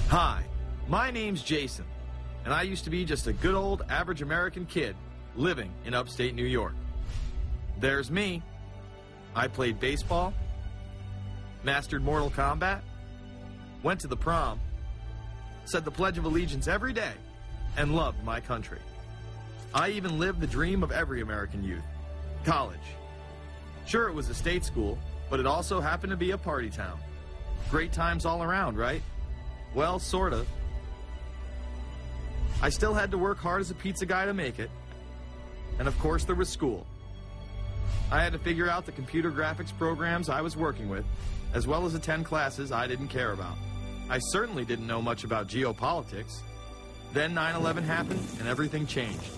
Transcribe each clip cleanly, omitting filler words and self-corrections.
Hi, my name's Jason, and I used to be just a good old average American kid living in upstate New York. There's me. I played baseball, mastered Mortal Kombat, went to the prom, said the Pledge of Allegiance every day, and loved my country. I even lived the dream of every American youth, college. Sure, it was a state school, but it also happened to be a party town. Great times all around, right? Well, sort of. I still had to work hard as a pizza guy to make it. And of course there was school. I had to figure out the computer graphics programs I was working with, as well as attend classes I didn't care about. I certainly didn't know much about geopolitics. Then 9/11 happened and everything changed.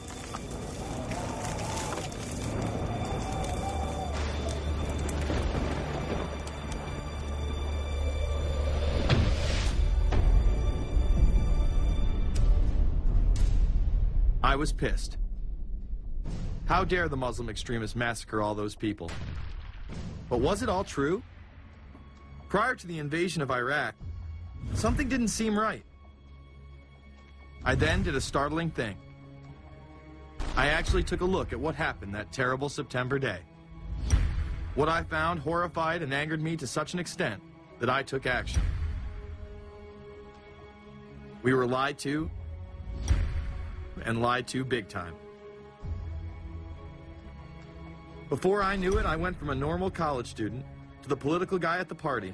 I was pissed. How dare the Muslim extremists massacre all those people? But was it all true? Prior to the invasion of Iraq, something didn't seem right. I then did a startling thing. I actually took a look at what happened that terrible September day. What I found horrified and angered me to such an extent that I took action. We were lied to, and lied to big time. Before I knew it, I went from a normal college student to the political guy at the party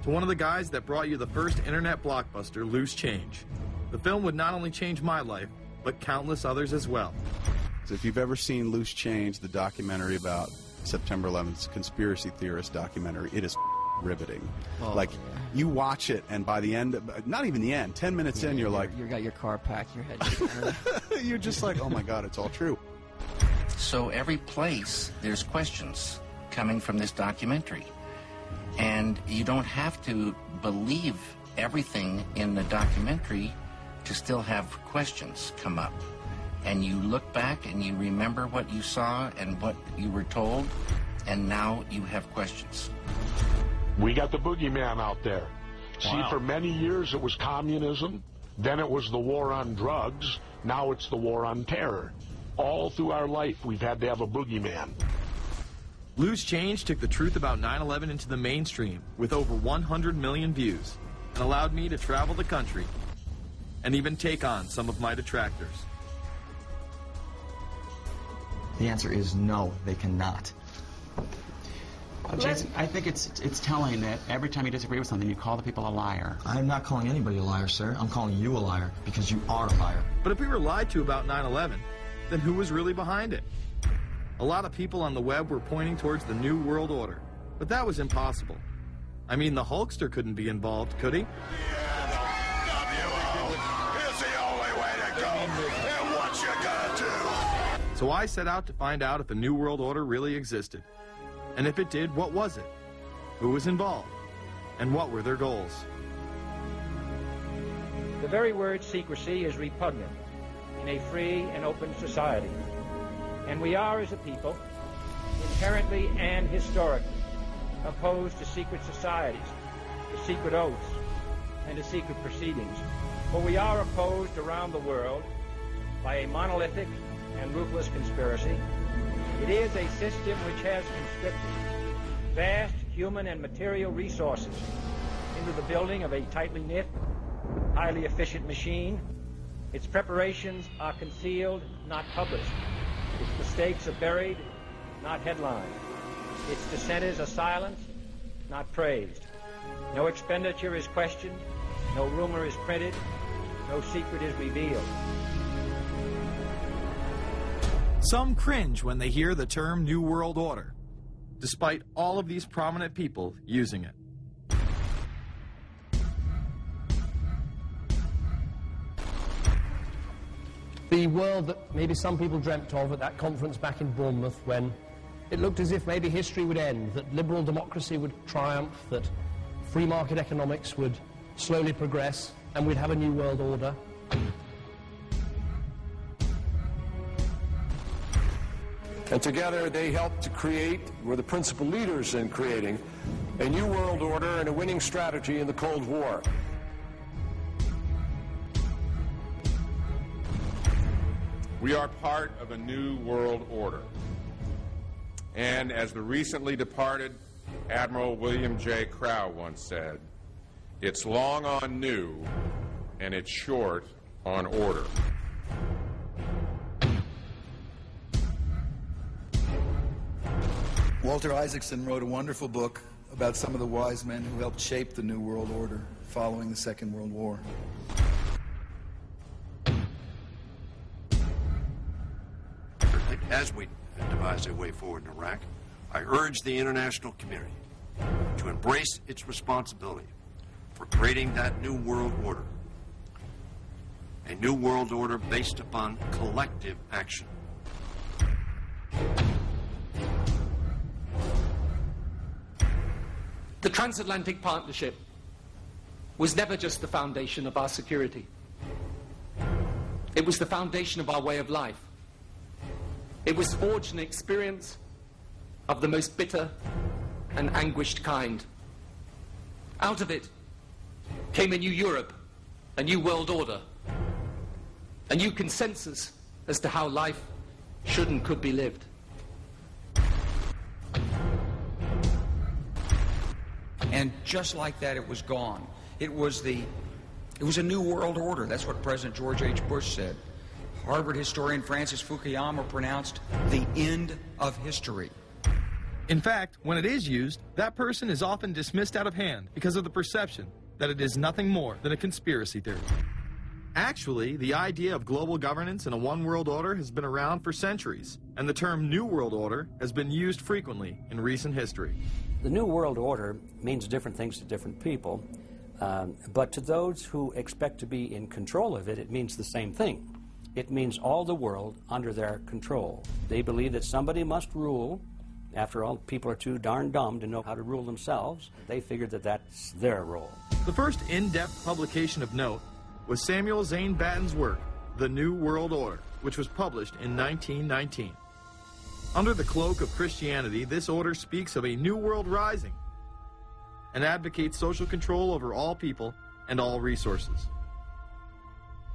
to one of the guys that brought you the first internet blockbuster, Loose Change. The film would not only change my life, but countless others as well. So if you've ever seen Loose Change, the documentary about September 11th, conspiracy theorist documentary, it is riveting. Oh, like, yeah. you watch it, and by the end, not even the end, 10 minutes in, you're like... You got your car packed, your head... You're just like, oh my God, it's all true. So every place, there's questions coming from this documentary. And you don't have to believe everything in the documentary to still have questions come up. And you look back and you remember what you saw and what you were told, and now you have questions. We got the boogeyman out there. Wow. See, for many years it was communism, then it was the war on drugs, now it's the war on terror. All through our life, we've had to have a boogeyman. Loose Change took the truth about 9/11 into the mainstream with over 100 million views and allowed me to travel the country and even take on some of my detractors. The answer is no, they cannot. Jason, I think it's telling that every time you disagree with something, you call the people a liar. I'm not calling anybody a liar, sir. I'm calling you a liar because you are a liar. But if we were lied to about 9/11, then who was really behind it? A lot of people on the web were pointing towards the New World Order, but that was impossible. I mean, the Hulkster couldn't be involved, could he? So I set out to find out if a New World Order really existed. And if it did, what was it? Who was involved? And what were their goals? The very word secrecy is repugnant in a free and open society. And we are, as a people, inherently and historically opposed to secret societies, to secret oaths, and to secret proceedings. For we are opposed around the world by a monolithic and ruthless conspiracy. It is a system which has conscripted vast human and material resources into the building of a tightly knit, highly efficient machine. Its preparations are concealed, not published. Its mistakes are buried, not headlined. Its dissenters are silenced, not praised. No expenditure is questioned, no rumor is printed, no secret is revealed. Some cringe when they hear the term New World Order, despite all of these prominent people using it. The world that maybe some people dreamt of at that conference back in Bournemouth, when it looked as if maybe history would end, that liberal democracy would triumph, that free market economics would slowly progress, and we'd have a new world order. And together they helped to create, were the principal leaders in creating, a new world order and a winning strategy in the Cold War. We are part of a new world order. And as the recently departed Admiral William J. Crow once said, it's long on new and it's short on order. Walter Isaacson wrote a wonderful book about some of the wise men who helped shape the New World Order following the Second World War. As we devise a way forward in Iraq, I urge the international community to embrace its responsibility for creating that new world order. A new world order based upon collective action. The transatlantic partnership was never just the foundation of our security. It was the foundation of our way of life. It was forged an experience of the most bitter and anguished kind. Out of it came a new Europe, a new world order, a new consensus as to how life should and could be lived. And just like that, it was gone. It was a new world order. That's what President George H. Bush said. Harvard historian Francis Fukuyama pronounced the end of history. In fact, when it is used, that person is often dismissed out of hand because of the perception that it is nothing more than a conspiracy theory. Actually, the idea of global governance and a one world order has been around for centuries, and the term New World Order has been used frequently in recent history. The New World Order means different things to different people, but to those who expect to be in control of it, it means the same thing. It means all the world under their control. They believe that somebody must rule. After all, people are too darn dumb to know how to rule themselves. They figured that that's their role. The first in-depth publication of note was Samuel Zane Batten's work, The New World Order, which was published in 1919. Under the cloak of Christianity, this order speaks of a new world rising and advocates social control over all people and all resources.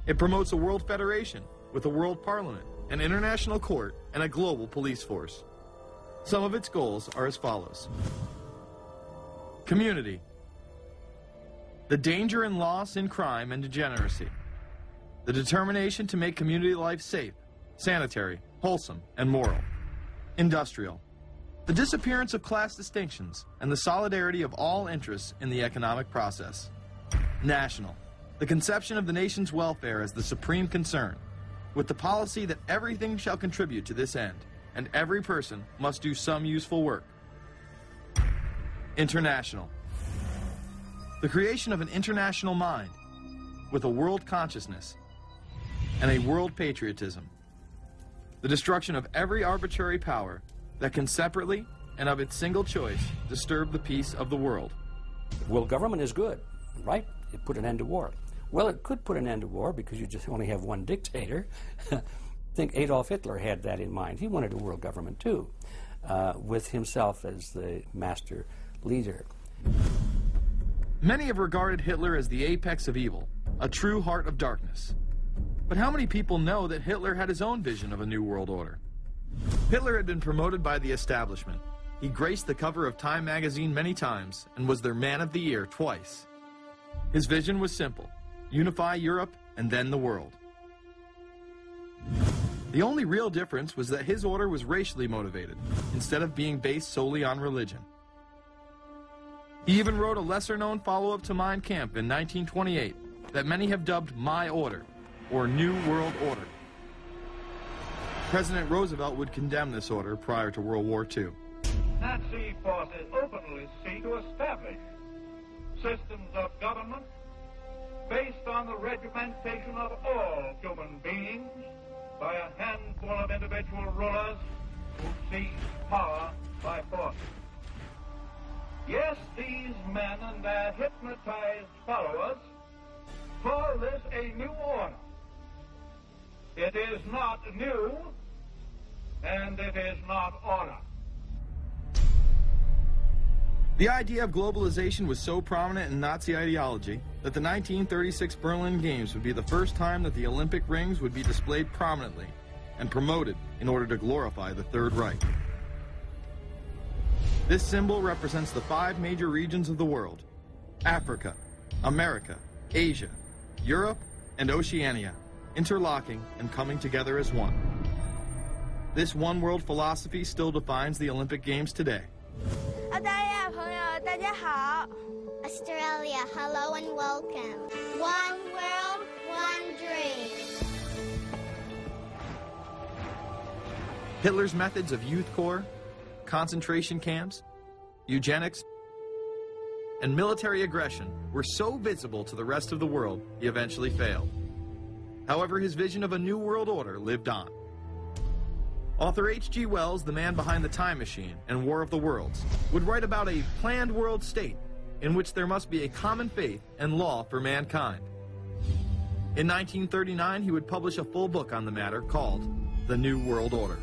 It promotes a world federation with a world parliament, an international court, and a global police force. Some of its goals are as follows. Community. The danger and loss in crime and degeneracy. The determination to make community life safe, sanitary, wholesome, and moral. Industrial. The disappearance of class distinctions and the solidarity of all interests in the economic process. National. The conception of the nation's welfare as the supreme concern, with the policy that everything shall contribute to this end, and every person must do some useful work. International. The creation of an international mind, with a world consciousness and a world patriotism. The destruction of every arbitrary power that can separately and of its single choice disturb the peace of the world. Well, government is good, right? It put an end to war. Well, it could put an end to war because you just only have one dictator. I think Adolf Hitler had that in mind. He wanted a world government too, with himself as the master leader. Many have regarded Hitler as the apex of evil, a true heart of darkness. But how many people know that Hitler had his own vision of a new world order? Hitler had been promoted by the establishment. He graced the cover of Time magazine many times and was their Man of the Year twice. His vision was simple: unify Europe and then the world. The only real difference was that his order was racially motivated, instead of being based solely on religion. He even wrote a lesser-known follow-up to Mein Kampf in 1928 that many have dubbed My Order, or New World Order. President Roosevelt would condemn this order prior to World War II. Nazi forces openly seek to establish systems of government based on the regimentation of all human beings by a handful of individual rulers who seize power by force. Yes, these men and their hypnotized followers call this a new order. It is not new, and it is not order. The idea of globalization was so prominent in Nazi ideology that the 1936 Berlin Games would be the first time that the Olympic rings would be displayed prominently and promoted in order to glorify the Third Reich. This symbol represents the 5 major regions of the world: Africa, America, Asia, Europe, and Oceania, interlocking and coming together as one. This one world philosophy still defines the Olympic Games today. Australia, hello and welcome. One world, one dream. Hitler's methods of youth corps, concentration camps, eugenics, and military aggression were so visible to the rest of the world, he eventually failed. However, his vision of a new world order lived on. Author H.G. Wells, the man behind The Time Machine and War of the Worlds, would write about a planned world state in which there must be a common faith and law for mankind. In 1939, he would publish a full book on the matter called The New World Order.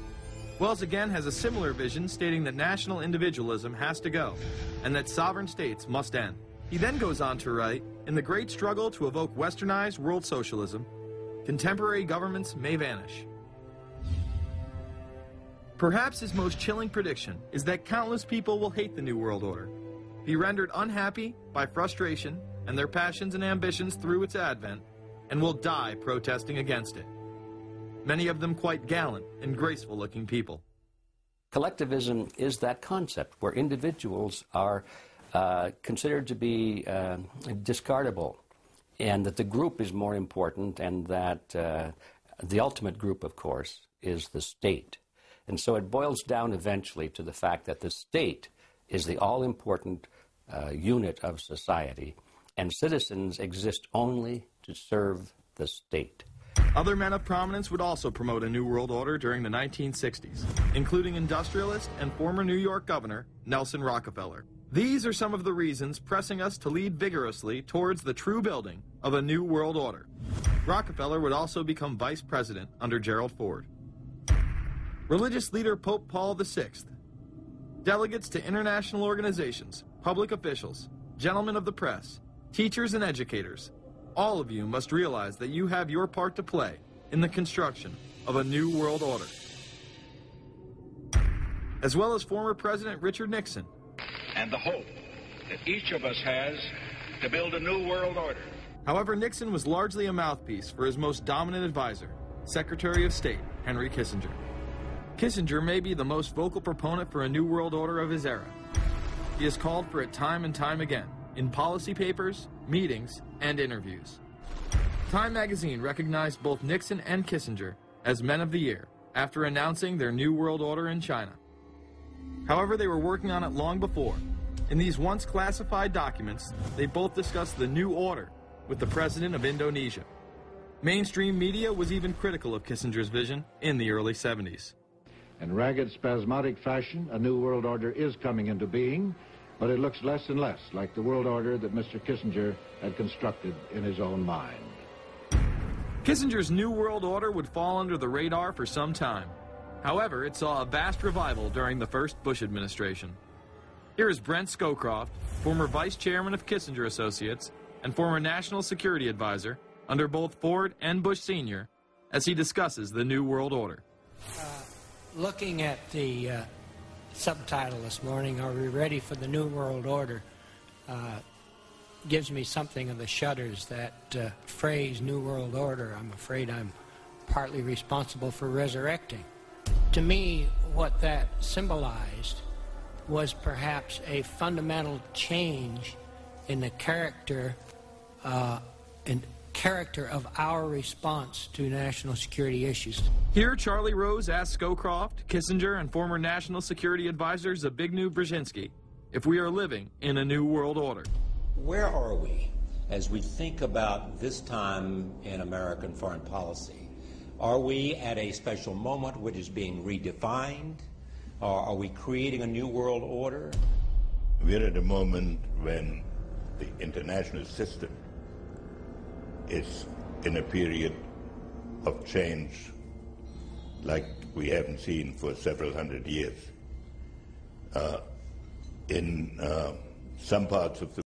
Wells again has a similar vision, stating that national individualism has to go and that sovereign states must end. He then goes on to write, in the great struggle to evoke westernized world socialism, contemporary governments may vanish. Perhaps his most chilling prediction is that countless people will hate the New World Order, be rendered unhappy by frustration and their passions and ambitions through its advent, and will die protesting against it. Many of them quite gallant and graceful-looking people. Collectivism is that concept where individuals are considered to be discardable, and that the group is more important, and that the ultimate group, of course, is the state. And so it boils down eventually to the fact that the state is the all-important unit of society, and citizens exist only to serve the state. Other men of prominence would also promote a New World Order during the 1960s, including industrialist and former New York Governor Nelson Rockefeller. These are some of the reasons pressing us to lead vigorously towards the true building of a New World Order. Rockefeller would also become vice president under Gerald Ford. Religious leader Pope Paul VI, delegates to international organizations, public officials, gentlemen of the press, teachers and educators, all of you must realize that you have your part to play in the construction of a new world order. As well as former President Richard Nixon. And the hope that each of us has to build a new world order. However, Nixon was largely a mouthpiece for his most dominant advisor, Secretary of State Henry Kissinger. Kissinger may be the most vocal proponent for a new world order of his era. He has called for it time and time again, in policy papers, meetings, and interviews. Time magazine recognized both Nixon and Kissinger as Men of the Year after announcing their New World Order in China. However, they were working on it long before. In these once classified documents, they both discussed the New Order with the President of Indonesia. Mainstream media was even critical of Kissinger's vision in the early 70s. In ragged, spasmodic fashion, a new world order is coming into being, but it looks less and less like the world order that Mr. Kissinger had constructed in his own mind. Kissinger's New World Order would fall under the radar for some time. However, it saw a vast revival during the first Bush administration. Here is Brent Scowcroft, former vice chairman of Kissinger Associates and former national security advisor under both Ford and Bush Sr., as he discusses the New World Order. Looking at the subtitle this morning, Are We Ready for the New World Order? Gives me something of the shudders. That phrase, New World Order, I'm afraid I'm partly responsible for resurrecting. To me, what that symbolized was perhaps a fundamental change in the character of our response to national security issues. Here, Charlie Rose asked Scowcroft, Kissinger, and former national security advisor Zbigniew Brzezinski if we are living in a new world order. Where are we as we think about this time in American foreign policy? Are we at a special moment which is being redefined? Or are we creating a new world order? We're at a moment when the international system is in a period of change like we haven't seen for several hundred years. In some parts of the